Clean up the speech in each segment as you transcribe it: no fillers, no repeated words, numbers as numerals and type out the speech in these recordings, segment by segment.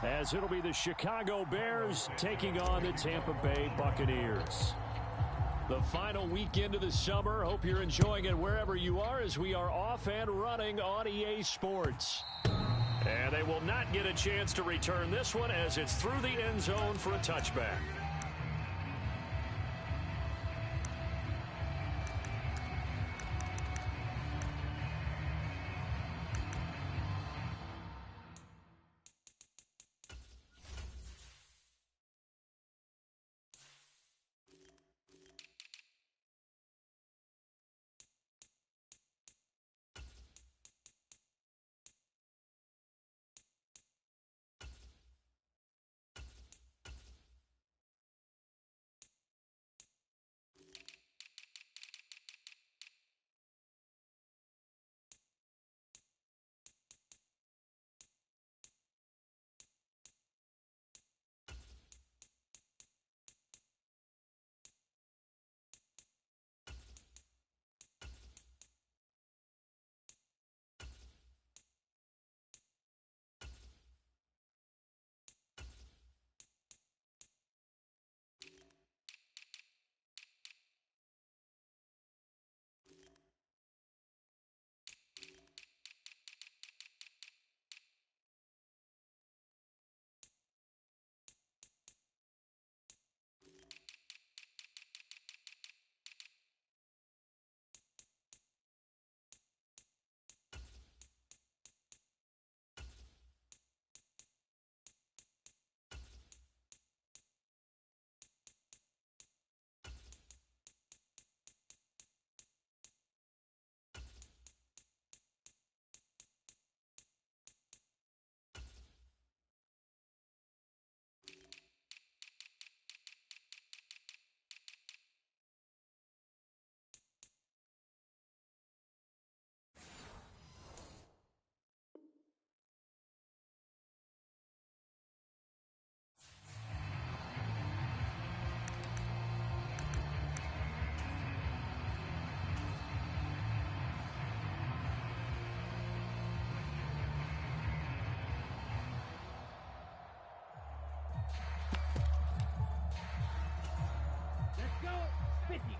As it'll be the Chicago Bears taking on the Tampa Bay Buccaneers. The final weekend of the summer. Hope you're enjoying it wherever you are as we are off and running on EA Sports. And they will not get a chance to return this one as it's through the end zone for a touchback.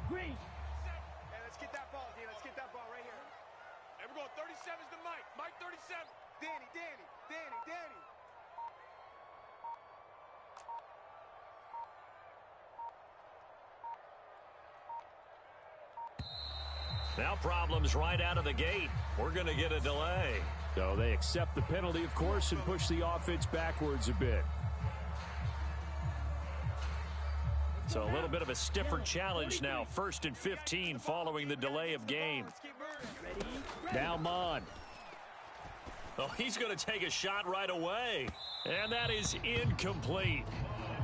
Green. Hey, let's get that ball, D. Let's get that ball right here. And we're going 37's to Mike. Mike 37. Danny. Now problems right out of the gate. We're going to get a delay. So they accept the penalty, of course, and push the offense backwards a bit. So a little bit of a stiffer challenge now. 1st and 15 following the delay of game. Now Mon. Oh, he's going to take a shot right away. And that is incomplete.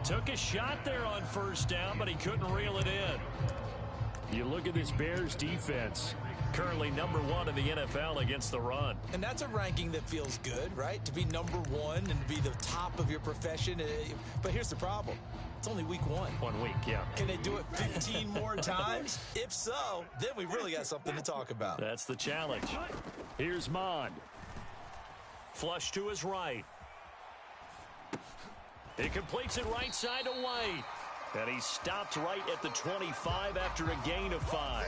Took a shot there on 1st down, but he couldn't reel it in. You look at this Bears defense. Currently number 1 in the NFL against the run. And that's a ranking that feels good, right? To be number 1 and to be the top of your profession. But here's the problem. It's only week 1. 1 week, yeah. Can they do it 15 more times? If so, then we really got something to talk about. That's the challenge. Here's Mond. Flush to his right. He completes it right side to White. And he stopped right at the 25 after a gain of 5.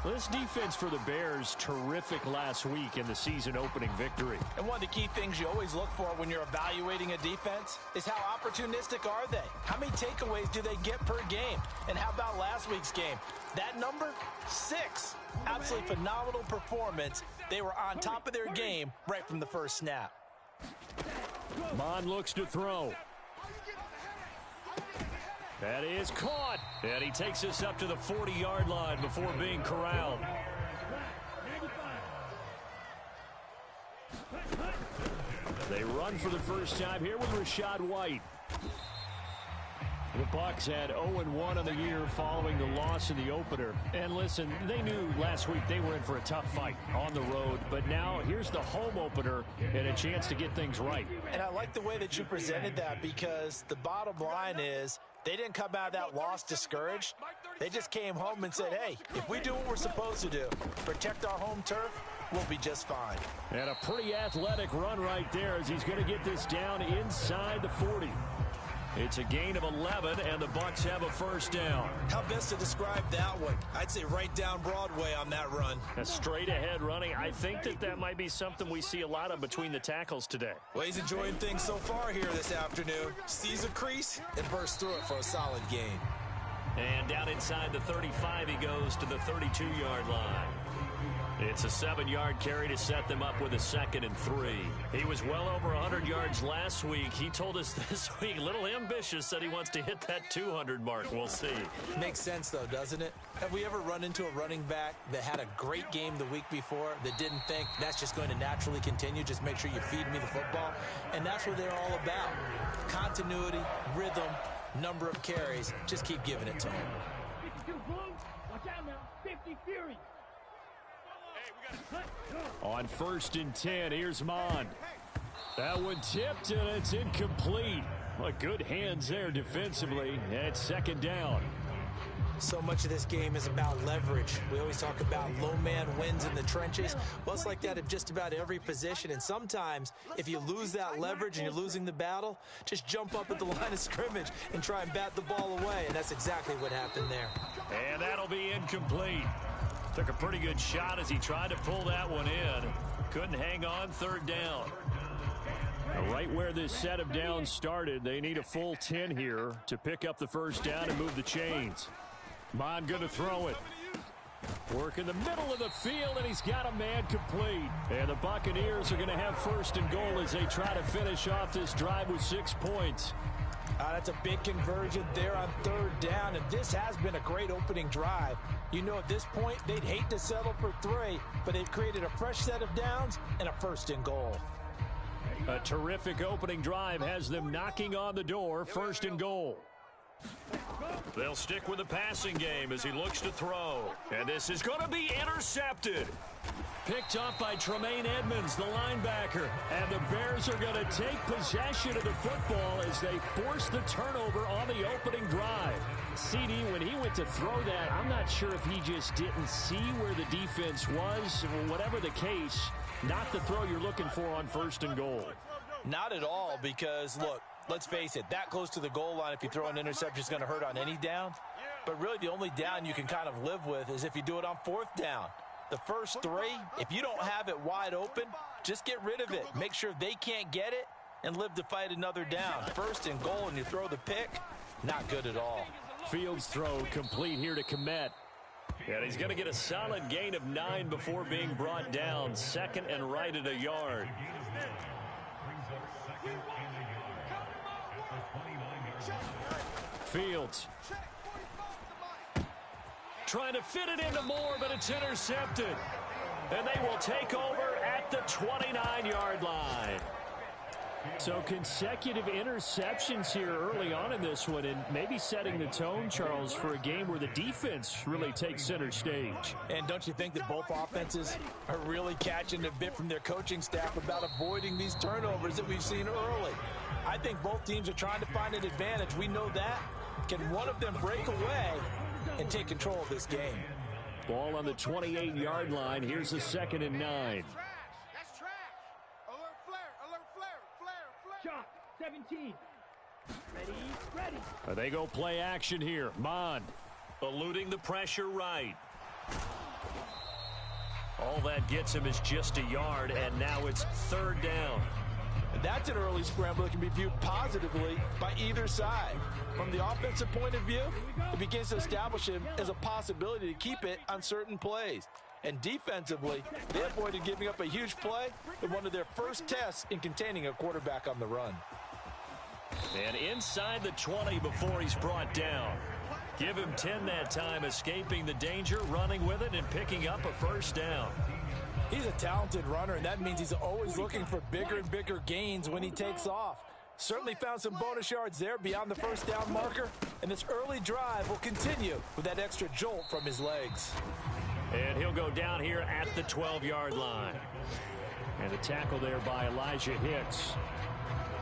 This defense for the Bears, terrific last week in the season-opening victory. And one of the key things you always look for when you're evaluating a defense is how opportunistic are they? How many takeaways do they get per game? And how about last week's game? That number, 6. Absolutely phenomenal performance. They were on top of their game right from the first snap. Mon looks to throw. That is caught. And he takes us up to the 40-yard line before being corralled. They run for the first time here with Rachaad White. The Bucs had 0-1 on the year following the loss in the opener. And listen, they knew last week they were in for a tough fight on the road. But now here's the home opener and a chance to get things right. And I like the way that you presented that, because the bottom line is they didn't come out of that loss discouraged. They just came home and said, hey, if we do what we're supposed to do, protect our home turf, we'll be just fine. And a pretty athletic run right there as he's going to get this down inside the 40. It's a gain of 11, and the Bucs have a first down. How best to describe that one? I'd say right down Broadway on that run. A straight-ahead running. I think that might be something we see a lot of between the tackles today. Well, he's enjoying things so far here this afternoon. Sees a crease and bursts through it for a solid gain. And down inside the 35, he goes to the 32-yard line. It's a 7-yard carry to set them up with a 2nd and 3. He was well over 100 yards last week. He told us this week, a little ambitious, said he wants to hit that 200 mark. We'll see. Makes sense, though, doesn't it? Have we ever run into a running back that had a great game the week before that didn't think that's just going to naturally continue? Just make sure you feed me the football. And that's what they're all about. Continuity, rhythm, number of carries. Just keep giving it to him. 52 Blue. Watch out now. 50 Fury. On 1st and 10, here's Mon. That one tipped, and it's incomplete. Well, good hands there defensively. At 2nd down. So much of this game is about leverage. We always talk about low man wins in the trenches. Well, it's like that at just about every position. And sometimes, if you lose that leverage and you're losing the battle, just jump up at the line of scrimmage and try and bat the ball away. And that's exactly what happened there. And that'll be incomplete. Took a pretty good shot as he tried to pull that one in. Couldn't hang on. 3rd down. Right where this set of downs started, they need a full 10 here to pick up the first down and move the chains. Mon going to throw it. Work in the middle of the field, and he's got a man complete. And the Buccaneers are going to have 1st and goal as they try to finish off this drive with 6 points. That's a big conversion there on 3rd down, and this has been a great opening drive. You know, at this point, they'd hate to settle for 3, but they've created a fresh set of downs and a 1st and goal. A terrific opening drive has them knocking on the door. 1st and goal. They'll stick with the passing game as he looks to throw. And this is going to be intercepted. Picked up by Tremaine Edmonds, the linebacker. And the Bears are going to take possession of the football as they force the turnover on the opening drive. CD, when he went to throw that, I'm not sure if he just didn't see where the defense was. Whatever the case, not the throw you're looking for on 1st and goal. Not at all, because, look, let's face it, that close to the goal line, if you throw an interception, is going to hurt on any down. But really, the only down you can kind of live with is if you do it on 4th down. The first 3, if you don't have it wide open, just get rid of it. Make sure they can't get it and live to fight another down. 1st and goal, and you throw the pick, not good at all. Fields throw complete here to Kmet. And he's going to get a solid gain of 9 before being brought down. 2nd and right at a yard. Fields trying to fit it into Moore, but it's intercepted. And they will take over at the 29-yard line. So consecutive interceptions here early on in this one, and maybe setting the tone, Charles, for a game where the defense really takes center stage. And don't you think that both offenses are really catching a bit from their coaching staff about avoiding these turnovers that we've seen early? I think both teams are trying to find an advantage. We know that. Can one of them break away and take control of this game? Ball on the 28-yard line. Here's a 2nd and 9. That's trash. Alert flare. Shot. 17. Ready. They go play action here. Mon eluding the pressure right. All that gets him is just a yard, and now it's 3rd down. And that's an early scramble that can be viewed positively by either side. From the offensive point of view, it begins to establish him as a possibility to keep it on certain plays. And defensively, they avoided giving up a huge play in one of their first tests in containing a quarterback on the run. And inside the 20 before he's brought down. Give him 10 that time, escaping the danger, running with it, and picking up a 1st down. He's a talented runner, and that means he's always looking for bigger and bigger gains when he takes off. Certainly found some bonus yards there beyond the 1st down marker, and this early drive will continue with that extra jolt from his legs. And he'll go down here at the 12-yard line. And a tackle there by Elijah Hicks.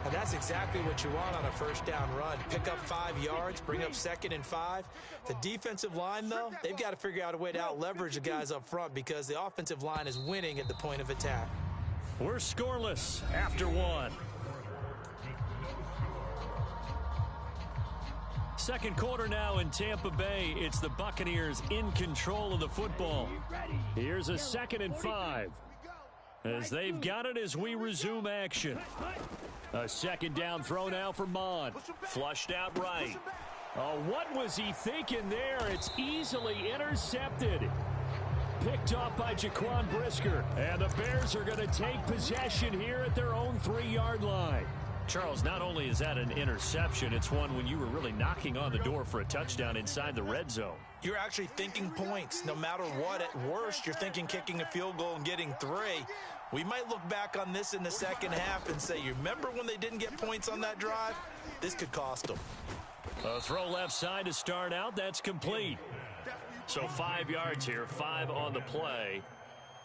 And that's exactly what you want on a first down run. Pick up 5 yards, bring up 2nd and 5. The defensive line, though, they've got to figure out a way to out-leverage the guys up front because the offensive line is winning at the point of attack. We're scoreless after 1. Second quarter now in Tampa Bay. It's the Buccaneers in control of the football. Here's a 2nd and 5. As they've got it as we resume action. A 2nd down throw now for Mon. Flushed out right. Oh, what was he thinking there? It's easily intercepted. Picked off by Jaquan Brisker. And the Bears are going to take possession here at their own 3-yard line. Charles, not only is that an interception, it's one when you were really knocking on the door for a touchdown inside the red zone. You're actually thinking points. No matter what, at worst, you're thinking kicking a field goal and getting 3. We might look back on this in the second half and say, you remember when they didn't get points on that drive? This could cost them. A throw left side to start out. That's complete. So 5 yards here, 5 on the play,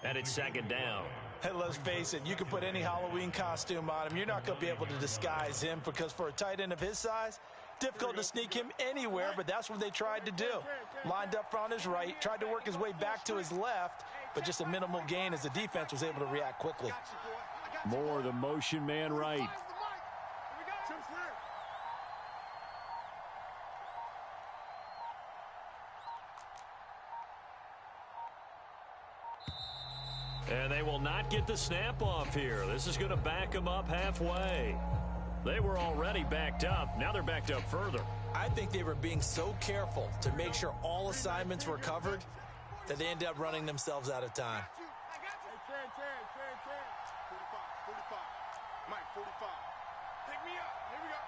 and it's 2nd down. Hey, let's face it, you can put any Halloween costume on him. You're not going to be able to disguise him because for a tight end of his size, difficult to sneak him anywhere, but that's what they tried to do. Lined up on his right, tried to work his way back to his left, but just a minimal gain as the defense was able to react quickly. More the motion man right. And they will not get the snap off here. This is going to back them up halfway. They were already backed up. Now they're backed up further. I think they were being so careful to make sure all assignments were covered that they ended up running themselves out of time. 45. Mike, 45. Pick me up. Here we go.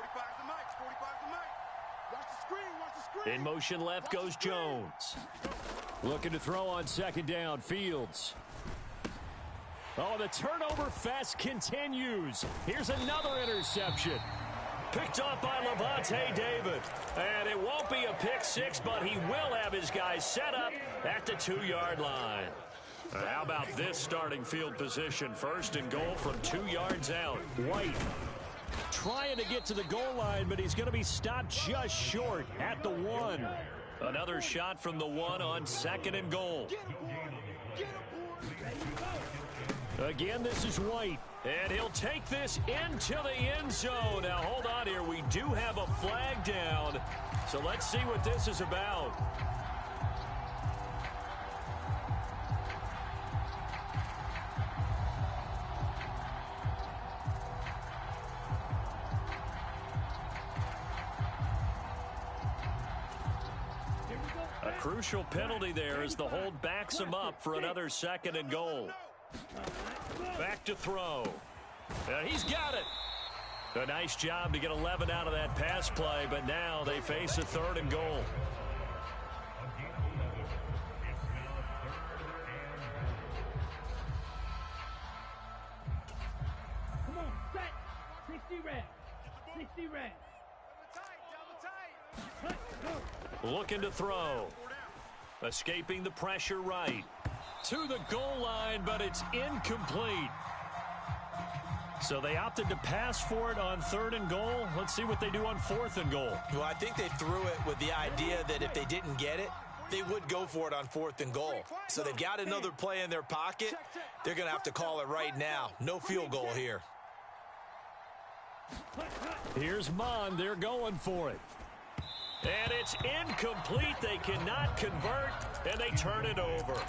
45's the Mike. 45's the Mike. Watch the screen. Watch the screen. In motion left goes Jones. Looking to throw on 2nd down. Fields. Oh, the turnover fest continues. Here's another interception. Picked off by Levante David. And it won't be a pick 6, but he will have his guys set up at the 2-yard line. How about this starting field position? 1st and goal from 2 yards out. White trying to get to the goal line, but he's going to be stopped just short at the 1. Another shot from the 1 on 2nd and goal. Again, this is White, and he'll take this into the end zone. Now, hold on here. We do have a flag down, so let's see what this is about. A crucial penalty there as the hold backs him up for another 2nd and goal. Back to throw. He's got it. A nice job to get 11 out of that pass play, but now they face a 3rd and goal. Come on, set. 60 reps. 60 reps. Looking to throw. Escaping the pressure right. To the goal line, but it's incomplete. So they opted to pass for it on 3rd and goal. Let's see what they do on 4th and goal. Well, I think they threw it with the idea that if they didn't get it, they would go for it on 4th and goal. So they've got another play in their pocket. They're going to have to call it right now. No field goal here. Here's Mon. They're going for it. And it's incomplete. They cannot convert, and they turn it over.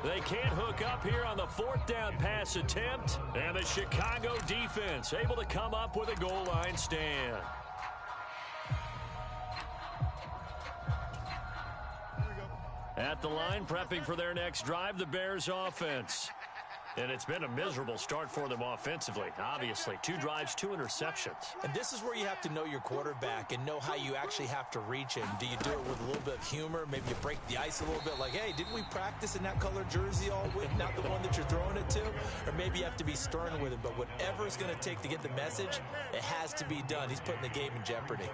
They can't hook up here on the 4th down pass attempt, and the Chicago defense able to come up with a goal line stand. At the line, prepping for their next drive, the Bears offense. And it's been a miserable start for them offensively. Obviously, 2 drives, 2 interceptions. And this is where you have to know your quarterback and know how you actually have to reach him. Do you do it with a little bit of humor? Maybe you break the ice a little bit like, hey, didn't we practice in that color jersey all week? Not the one that you're throwing it to? Or maybe you have to be stern with him. But whatever it's going to take to get the message, it has to be done. He's putting the game in jeopardy.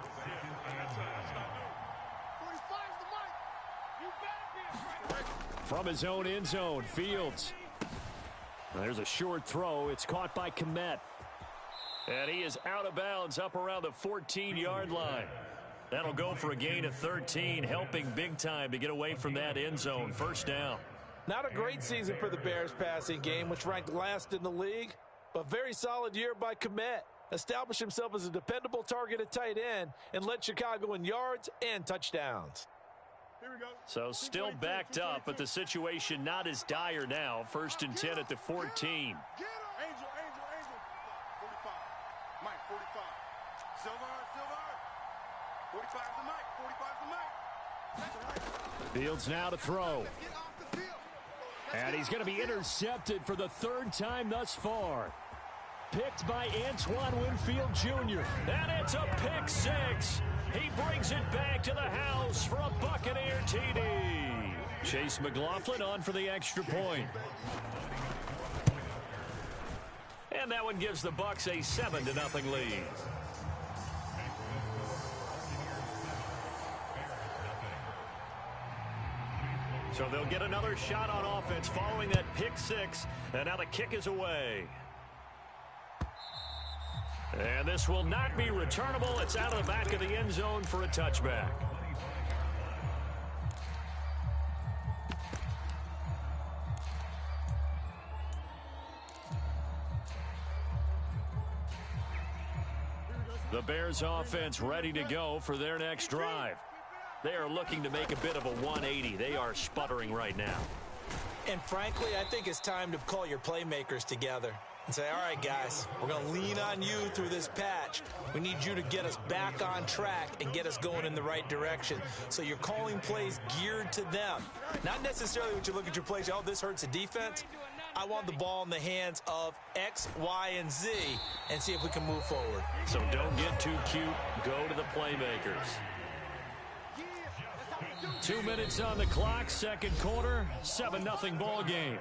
From his own end zone, Fields. There's a short throw. It's caught by Kmet. And he is out of bounds up around the 14-yard line. That'll go for a gain of 13, helping big time to get away from that end zone. First down. Not a great season for the Bears passing game, which ranked last in the league, but very solid year by Kmet. Established himself as a dependable target at tight end and led Chicago in yards and touchdowns. Here we go. So still backed up, but the situation not as dire now. First and 10 at the 14. Get him. Angel. 45. Mike, 45. Silver. 45 to Mike. 45 to Mike. Fields now to throw. And he's going to be intercepted for the third time thus far. Picked by Antoine Winfield Jr. And it's a pick six. He brings it back to the house for a Buccaneer TD. Chase McLaughlin on for the extra point. And that one gives the Bucs a 7-0 lead. So they'll get another shot on offense following that pick six. And now the kick is away. And this will not be returnable. It's out of the back of the end zone for a touchback. The Bears offense ready to go for their next drive. They are looking to make a bit of a 180. They are sputtering right now. And frankly, I think it's time to call your playmakers together and say, all right, guys, we're going to lean on you through this patch. We need you to get us back on track and get us going in the right direction. So you're calling plays geared to them. Not necessarily what you look at your plays, oh, this hurts the defense. I want the ball in the hands of X, Y, and Z and see if we can move forward. So don't get too cute. Go to the playmakers. 2 minutes on the clock, second quarter, 7-0 ball game.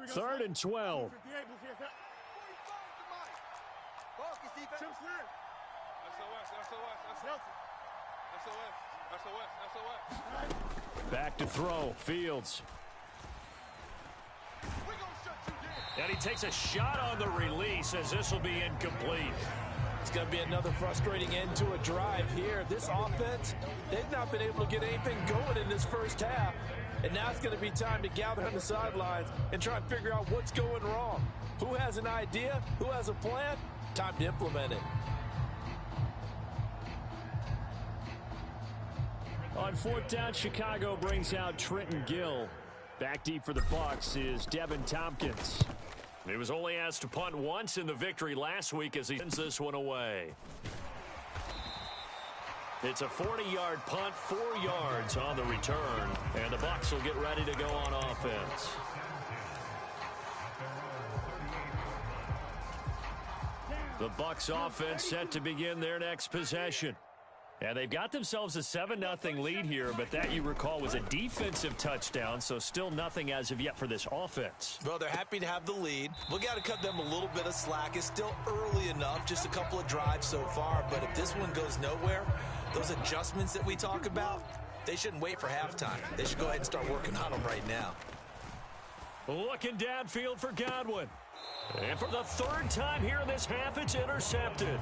Third and 12. Back to throw, Fields. And he takes a shot on the release as this will be incomplete. It's going to be another frustrating end to a drive here. This offense, they've not been able to get anything going in this first half. And now it's going to be time to gather on the sidelines and try and figure out what's going wrong. Who has an idea? Who has a plan? Time to implement it. On fourth down, Chicago brings out Trenton Gill. Back deep for the Bucs is Devin Tompkins. He was only asked to punt once in the victory last week as he sends this one away. It's a 40-yard punt, 4 yards on the return, and the Bucs will get ready to go on offense. The Bucs offense set to begin their next possession. And they've got themselves a 7-0 lead here, but that, you recall, was a defensive touchdown, so still nothing as of yet for this offense. Well, they're happy to have the lead. We've got to cut them a little bit of slack. It's still early enough, just a couple of drives so far, but if this one goes nowhere, those adjustments that we talk about, they shouldn't wait for halftime. They should go ahead and start working on them right now. Looking downfield for Godwin. And for the third time here in this half, it's intercepted.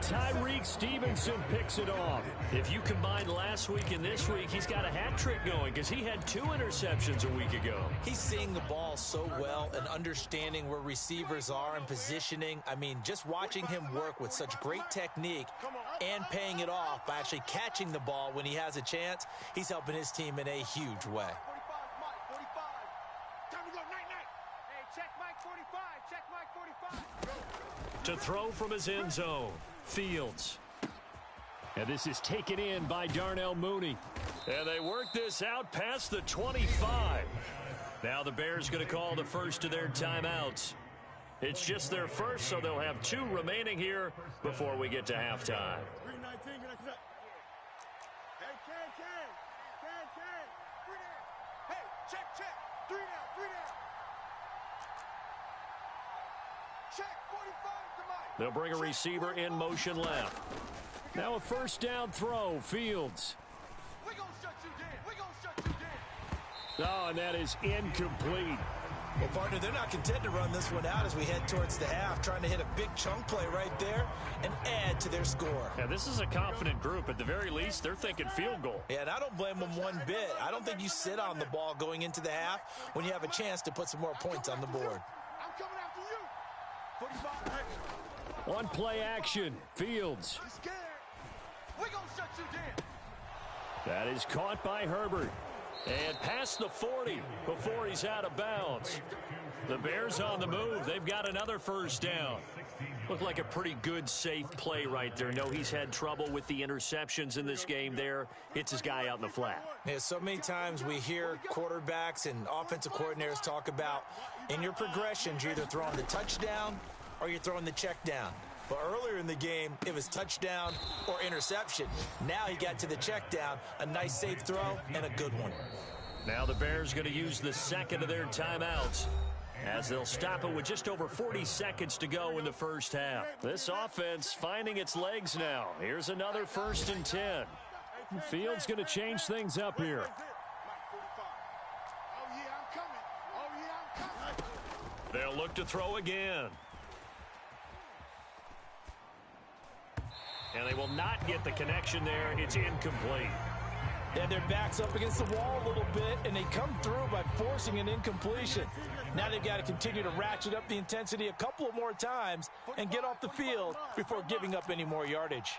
Tyreek Stevenson picks it off. If you combine last week and this week, he's got a hat trick going because he had 2 interceptions a week ago. He's seeing the ball so well and understanding where receivers are and positioning. I mean, just watching him work with such great technique and paying it off by actually catching the ball when he has a chance, he's helping his team in a huge way. To throw from his end zone, Fields. And this is taken in by Darnell Mooney. And they work this out past the 25. Now the Bears going to call the first of their timeouts. It's just their first, so they'll have 2 remaining here before we get to halftime. They'll bring a receiver in motion left. Now a first down throw, Fields. Oh, and that is incomplete. Well, partner, they're not content to run this one out as we head towards the half, trying to hit a big chunk play right there and add to their score. Yeah, this is a confident group. At the very least, they're thinking field goal. Yeah, and I don't blame them one bit. I don't think you sit on the ball going into the half when you have a chance to put some more points on the board. I'm coming after you. One play action, Fields. He's scared. We're going to shut you down. That is caught by Herbert. And past the 40 before he's out of bounds. The Bears on the move. They've got another first down. Looked like a pretty good, safe play right there. No, he's had trouble with the interceptions in this game there. Hits his guy out in the flat. Yeah, so many times we hear quarterbacks and offensive coordinators talk about in your progressions, you're either throwing the touchdown or you're throwing the check down. But earlier in the game, it was touchdown or interception. Now he got to the check down, a nice safe throw, and a good one. Now the Bears going to use the second of their timeouts as they'll stop it with just over 40 seconds to go in the first half. This offense finding its legs now. Here's another 1st and 10. Fields going to change things up here. They'll look to throw again. And they will not get the connection there. It's incomplete. And their back's up against the wall a little bit, and they come through by forcing an incompletion. Now they've got to continue to ratchet up the intensity a couple of more times and get off the field before giving up any more yardage.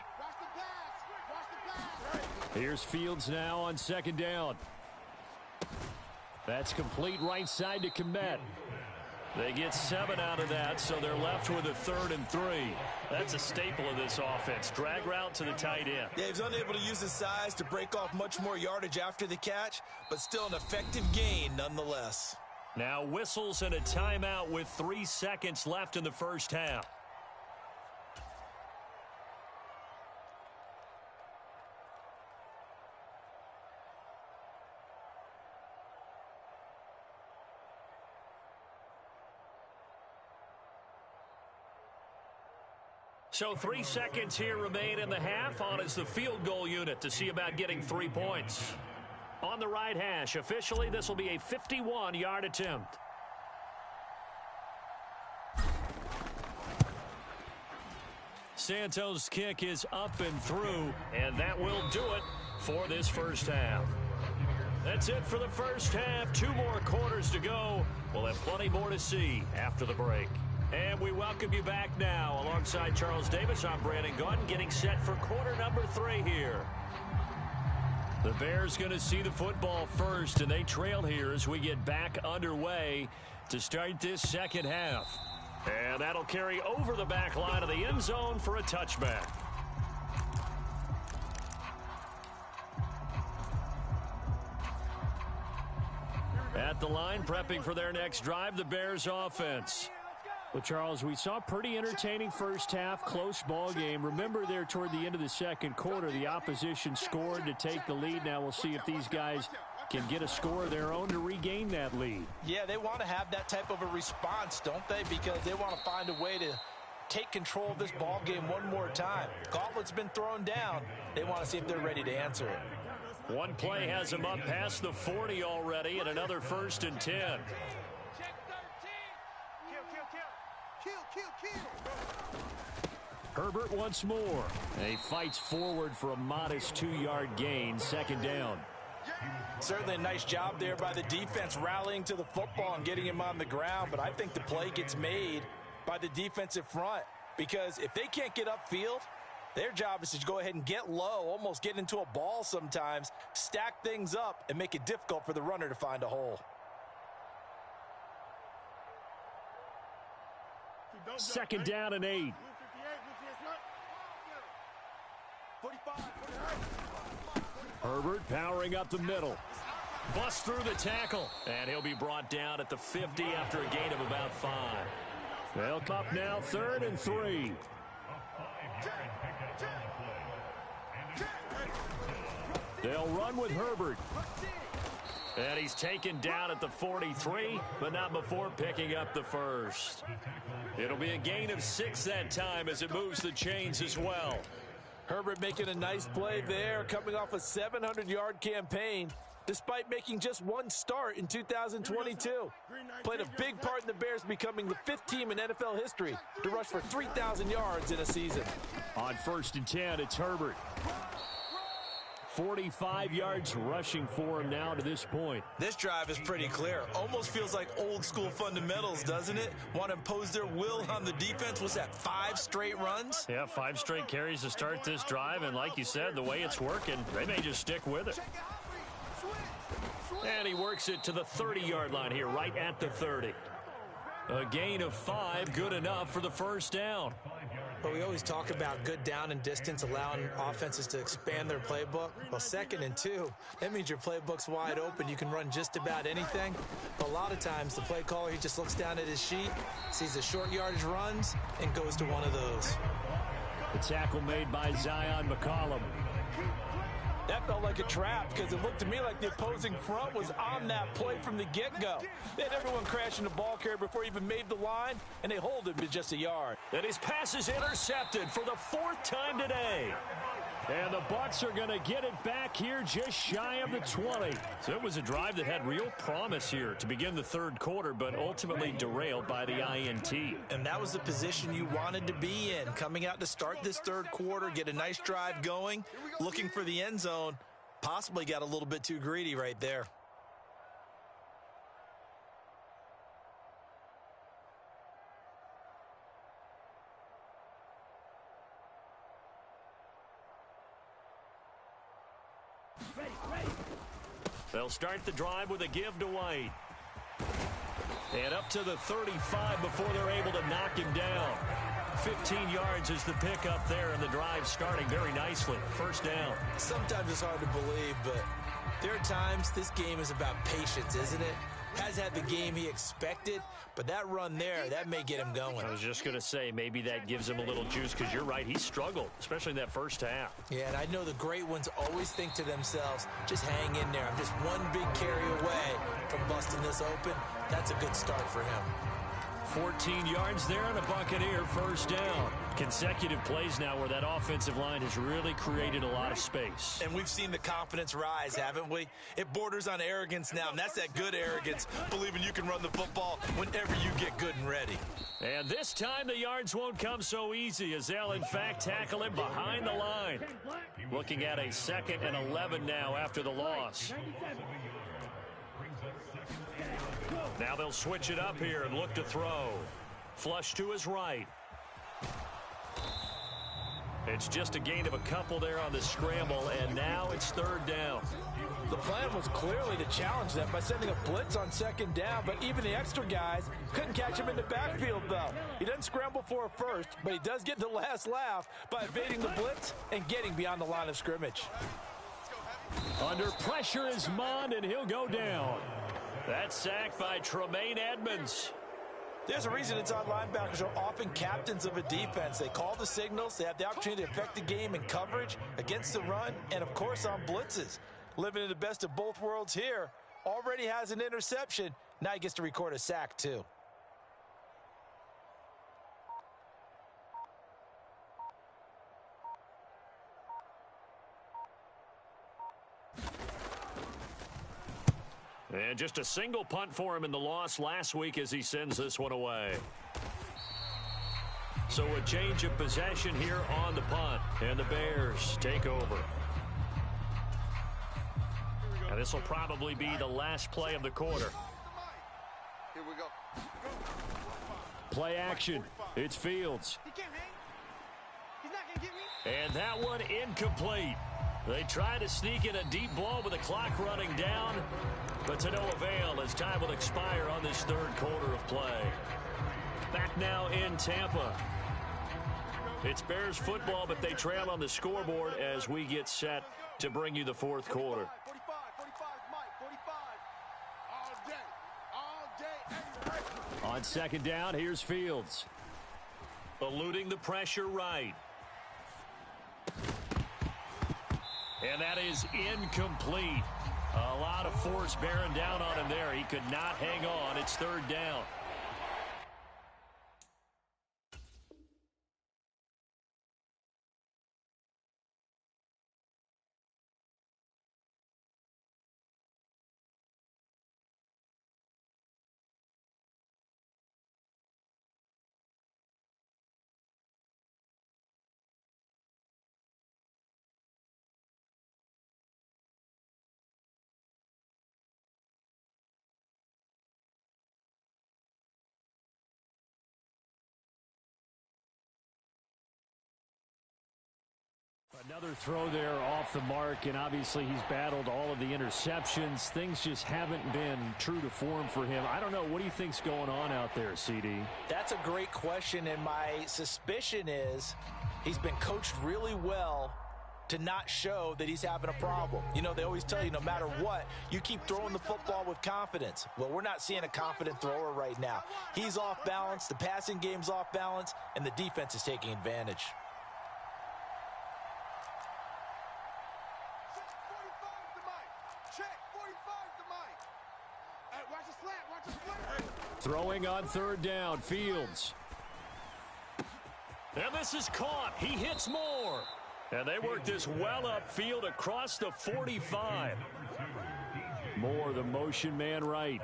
Here's Fields now on 2nd down. That's complete right side to Kmet. They get 7 out of that, so they're left with a 3rd and 3. That's a staple of this offense. Drag route to the tight end. Yeah, he's unable to use his size to break off much more yardage after the catch, but still an effective gain nonetheless. Now whistles and a timeout with 3 seconds left in the first half. So 3 seconds here remain in the half. On is the field goal unit to see about getting 3 points. On the right hash, officially this will be a 51-yard attempt. Santos' kick is up and through, and that will do it for this first half. That's it for the first half. 2 more quarters to go. We'll have plenty more to see after the break. And we welcome you back now. Alongside Charles Davis, I'm Brandon Gunn, getting set for quarter number 3 here. The Bears going to see the football first, and they trail here as we get back underway to start this second half. And that'll carry over the back line of the end zone for a touchback. At the line, prepping for their next drive, the Bears offense. Well, Charles, we saw a pretty entertaining first half, close ball game. Remember there toward the end of the second quarter, the opposition scored to take the lead. Now we'll see if these guys can get a score of their own to regain that lead. Yeah, they want to have that type of a response, don't they? Because they want to find a way to take control of this ball game one more time. Gauntlet's been thrown down. They want to see if they're ready to answer it. One play has them up past the 40 already, and another 1st and 10. Herbert once more. And he fights forward for a modest 2-yard gain, 2nd down. Certainly a nice job there by the defense rallying to the football and getting him on the ground, but I think the play gets made by the defensive front because if they can't get upfield, their job is to go ahead and get low, almost get into a ball sometimes, stack things up, and make it difficult for the runner to find a hole. 2nd down and 8. Herbert powering up the middle. Busts through the tackle. And he'll be brought down at the 50 after a gain of about 5. They'll come up now 3rd and 3. They'll run with Herbert. And he's taken down at the 43, but not before picking up the first. It'll be a gain of 6 that time as it moves the chains as well. Herbert making a nice play there, coming off a 700-yard campaign, despite making just one start in 2022. Played a big part in the Bears becoming the 5th team in NFL history to rush for 3,000 yards in a season. On 1st and 10, it's Herbert. 45 yards rushing for him now to this point. This drive is pretty clear. Almost feels like old school fundamentals, doesn't it? Want to impose their will on the defense. Was that 5 straight runs? Yeah, 5 straight carries to start this drive. And like you said, the way it's working, they may just stick with it. And he works it to the 30-yard line here, right at the 30. A gain of 5, good enough for the first down. But we always talk about good down and distance, allowing offenses to expand their playbook. Well, 2nd and 2, that means your playbook's wide open. You can run just about anything. But a lot of times, the play caller, he just looks down at his sheet, sees the short yardage runs, and goes to one of those. The tackle made by Zion McCollum. That felt like a trap because it looked to me like the opposing front was on that play from the get-go. They had everyone crashing the ball carrier before he even made the line, and they hold him to just a yard. And his pass is intercepted for the 4th time today. And the Bucs are going to get it back here just shy of the 20. So it was a drive that had real promise here to begin the 3rd quarter, but ultimately derailed by the INT. And that was the position you wanted to be in, coming out to start this 3rd quarter, get a nice drive going, looking for the end zone. Possibly got a little bit too greedy right there. They'll start the drive with a give to White. And up to the 35 before they're able to knock him down. 15 yards is the pickup there, and the drive starting very nicely. First down. Sometimes it's hard to believe, but there are times this game is about patience, isn't it? Has had the game he expected, but that run there, that may get him going. I was just going to say, maybe that gives him a little juice, because you're right, he struggled, especially in that first half. Yeah, and I know the great ones always think to themselves, just hang in there. I'm just one big carry away from busting this open. That's a good start for him. 14 yards there on a Buccaneer first down. Consecutive plays now where that offensive line has really created a lot of space. And we've seen the confidence rise, haven't we? It borders on arrogance now, and that's that good arrogance, believing you can run the football whenever you get good and ready. And this time the yards won't come so easy as they'll, in fact, tackle him behind the line. Looking at a 2nd and 11 now after the loss. Now they'll switch it up here and look to throw. Flush to his right. It's just a gain of a couple there on the scramble, and now it's 3rd down. The plan was clearly to challenge them by sending a blitz on 2nd down, but even the extra guys couldn't catch him in the backfield, though. He doesn't scramble for a first, but he does get the last laugh by evading the blitz and getting beyond the line of scrimmage. Under pressure is Mond, and he'll go down. That's sacked by Tremaine Edmonds. There's a reason inside linebackers are often captains of a defense. They call the signals. They have the opportunity to affect the game in coverage, against the run, and, of course, on blitzes. Living in the best of both worlds here. Already has an interception. Now he gets to record a sack, too. And just a single punt for him in the loss last week as he sends this one away. So a change of possession here on the punt, and the Bears take over. And this will probably be the last play of the quarter. Here we go. Play action. It's Fields. He can't hang. He's not going to get me. And that one incomplete. They try to sneak in a deep ball with the clock running down, but to no avail as time will expire on this 3rd quarter of play. Back now in Tampa. It's Bears football, but they trail on the scoreboard as we get set to bring you the 4th quarter. 45, Mike, 45. All day. On 2nd down, here's Fields. Eluding the pressure right. And that is incomplete. A lot of force bearing down on him there. He could not hang on. It's 3rd down. Another throw there off the mark, and obviously he's battled all of the interceptions. Things just haven't been true to form for him. I don't know. What do you think's going on out there, CD? That's a great question, and my suspicion is he's been coached really well to not show that he's having a problem. You know, they always tell you no matter what, you keep throwing the football with confidence. Well, we're not seeing a confident thrower right now. He's off balance, the passing game's off balance, and the defense is taking advantage. Throwing on third down, Fields. And this is caught. He hits Moore. And they work this well upfield across the 45. Moore, the motion man right.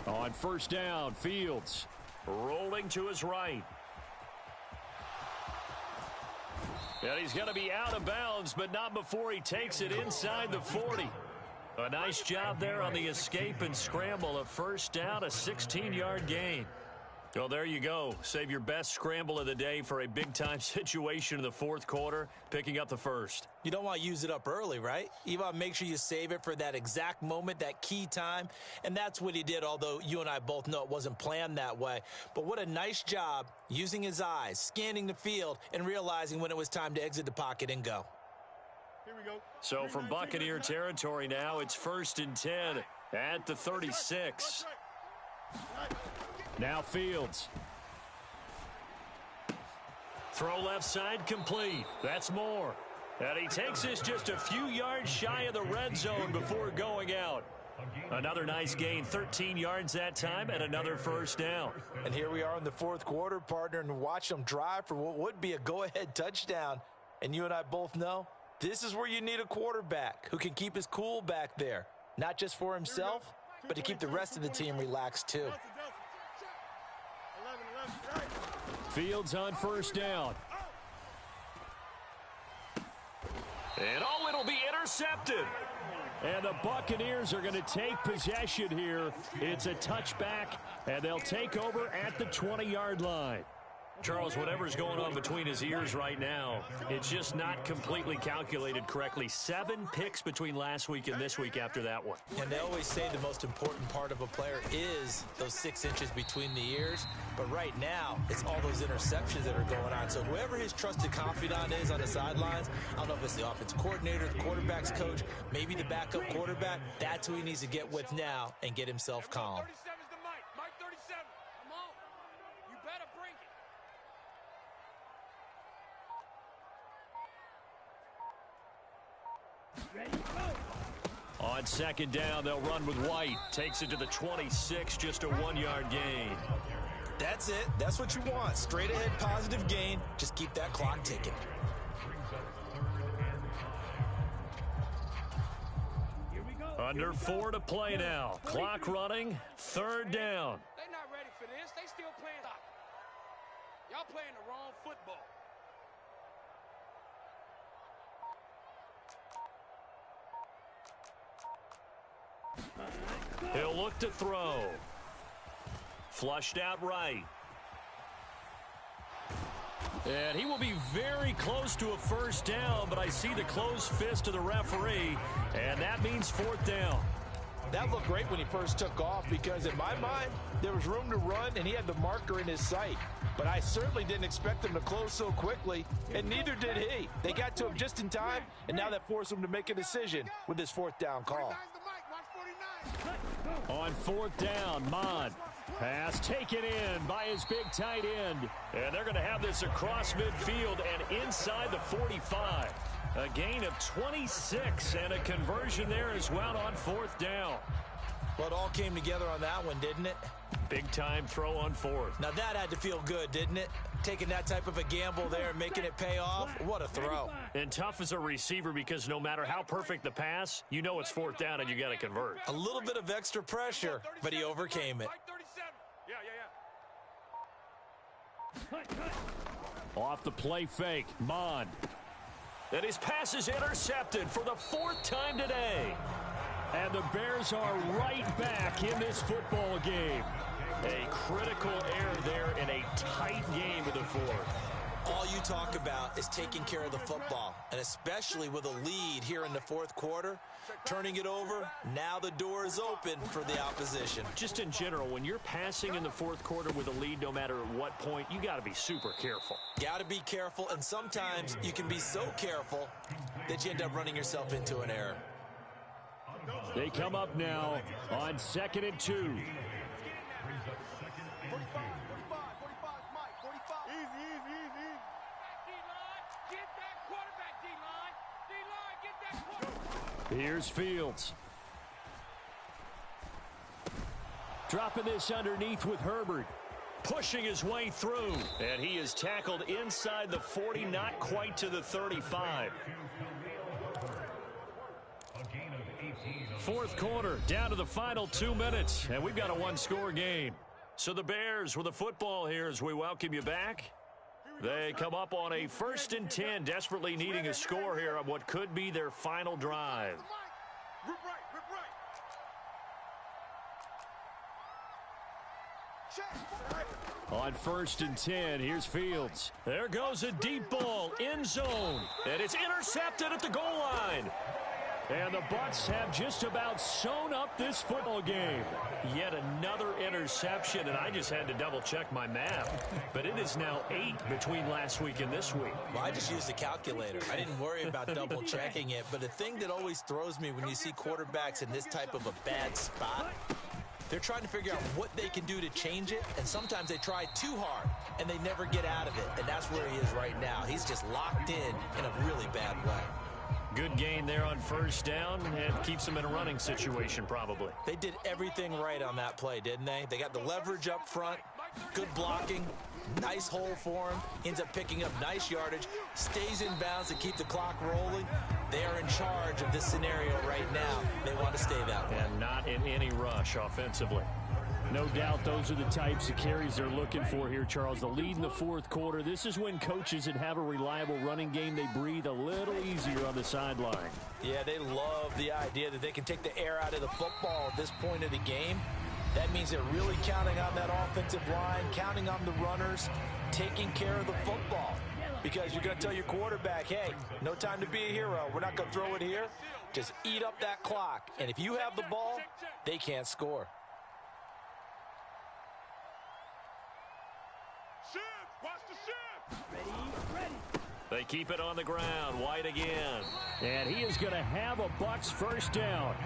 On first down, Fields rolling to his right. And he's going to be out of bounds, but not before he takes it inside the 40. A nice job there on the escape and scramble. A first down, a 16-yard gain. Well, there you go. Save your best scramble of the day for a big-time situation in the fourth quarter, picking up the first. You don't want to use it up early, right? You want to make sure you save it for that exact moment, that key time. And that's what he did, although you and I both know it wasn't planned that way. But what a nice job using his eyes, scanning the field, and realizing when it was time to exit the pocket and go. Here we go. So from Buccaneer territory now, it's 1st and 10 at the 36. Now Fields. Throw left side complete. That's Moore. And he takes this just a few yards shy of the red zone before going out. Another nice gain, 13 yards that time, and another first down. And here we are in the fourth quarter, partner, and watch them drive for what would be a go-ahead touchdown. And you and I both know this is where you need a quarterback who can keep his cool back there, not just for himself, but to keep the rest of the team relaxed too. Fields on first down. And it'll be intercepted. And the Buccaneers are going to take possession here. It's a touchback, and they'll take over at the 20-yard line. Charles, whatever's going on between his ears right now, it's just not completely calculated correctly. 7 picks between last week and this week after that one. And they always say the most important part of a player is those 6 inches between the ears. But right now, it's all those interceptions that are going on. So whoever his trusted confidant is on the sidelines, I don't know if it's the offense coordinator, the quarterback's coach, maybe the backup quarterback, that's who he needs to get with now and get himself calm. 37 is the mic. Mike 37. Come on. You better bring it. On second down, they'll run with White. Takes it to the 26, just a 1-yard gain. That's it. That's what you want. Straight ahead positive gain. Just keep that clock ticking. Under 4 to play now. Clock running. Third down. They're not ready for this. They still playing soccer. Y'all playing the wrong football. He'll look to throw. Flushed out right. And he will be very close to a first down, but I see the closed fist of the referee, and that means fourth down. That looked great when he first took off because in my mind, there was room to run and he had the marker in his sight. But I certainly didn't expect him to close so quickly, and neither did he. They got to him just in time, and now that forced him to make a decision with his fourth down call. On fourth down, Mond. Pass taken in by his big tight end. And they're going to have this across midfield and inside the 45. A gain of 26 and a conversion there as well on fourth down. Well, it all came together on that one, didn't it? Big time throw on fourth. Now that had to feel good, didn't it? Taking that type of a gamble there and making it pay off. What a throw. And tough as a receiver because no matter how perfect the pass, you know it's fourth down and you got to convert. A little bit of extra pressure, but he overcame it. Off the play fake, Mond. And his pass is intercepted for the 4th time today. And the Bears are right back in this football game. A critical error there in a tight game in the fourth. All you talk about is taking care of the football, and especially with a lead here in the fourth quarter, turning it over, now the door is open for the opposition. Just in general, when you're passing in the fourth quarter with a lead, no matter at what point, you got to be super careful. Got to be careful, and sometimes you can be so careful that you end up running yourself into an error. They come up now on 2nd and 2. 45, 45, Mike, 45. Easy. Get that quarterback, D-line. D-line, get that quarterback. Here's Fields. Dropping this underneath with Herbert. Pushing his way through. And he is tackled inside the 40, not quite to the 35. Fourth quarter, down to the final 2 minutes, and we've got a one-score game. So the Bears with the football here as we welcome you back. They come up on a 1st and 10, desperately needing a score here on what could be their final drive. Rip right. On 1st and 10, here's Fields. There goes a deep ball, end zone, and it's intercepted at the goal line. And the Bucs have just about sewn up this football game. Yet another interception, and I just had to double-check my math. But it is now 8 between last week and this week. Well, I just used a calculator. I didn't worry about double-checking it. But the thing that always throws me when you see quarterbacks in this type of a bad spot, they're trying to figure out what they can do to change it, and sometimes they try too hard, and they never get out of it. And that's where he is right now. He's just locked in a really bad way. Good gain there on 1st down and keeps them in a running situation probably. They did everything right on that play, didn't they? They got the leverage up front, good blocking, nice hole for him, ends up picking up nice yardage, stays in bounds to keep the clock rolling. They are in charge of this scenario right now. They want to stay that way. And not in any rush offensively. No doubt those are the types of carries they're looking for here, Charles. The lead in the fourth quarter. This is when coaches that have a reliable running game, they breathe a little easier on the sideline. Yeah, they love the idea that they can take the air out of the football at this point of the game. That means they're really counting on that offensive line, counting on the runners, taking care of the football. Because you're going to tell your quarterback, hey, no time to be a hero. We're not going to throw it here. Just eat up that clock. And if you have the ball, they can't score. Watch the shift. Ready. They keep it on the ground. White again. And he is going to have a Bucs 1st down.